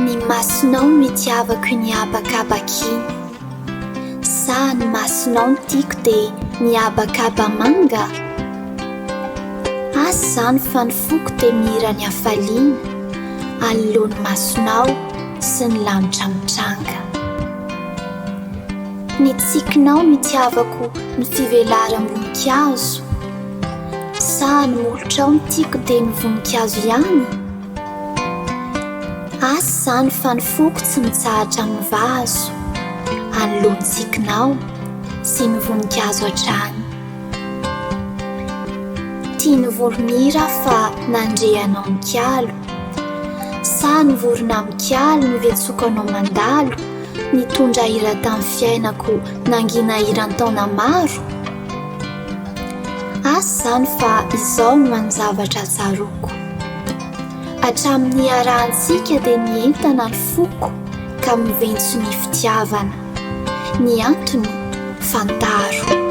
ny masonao mitiavako ny abakabakiny sa ny masonao ny tiako dia miabakaba manga asy zany fa ny foko dia mihira ny hafaliana anoloany masonao sy ny lanitra mitranga ny tsikinao mitiavako ny fivelaram-boninkazo sa ny molotrao ny tiako dia ny voninkazo ihany asy zany fa ny foko tsy mitsahatra amin'ny vazo anoloany tsikinao sy ny voninkazo hatrany tia ny voromira fa nandrehanao mikalo sa ny vorona mikalo mivetsokanao mandalo nitondra hira tamin'ny fiainako nangina hiran-taona maro asy zany fa izao no manjavatra tsaroko hatramin'ny arahantsika dia ny entana ny foko ka miventsy ny fitiavana ny antony fantaro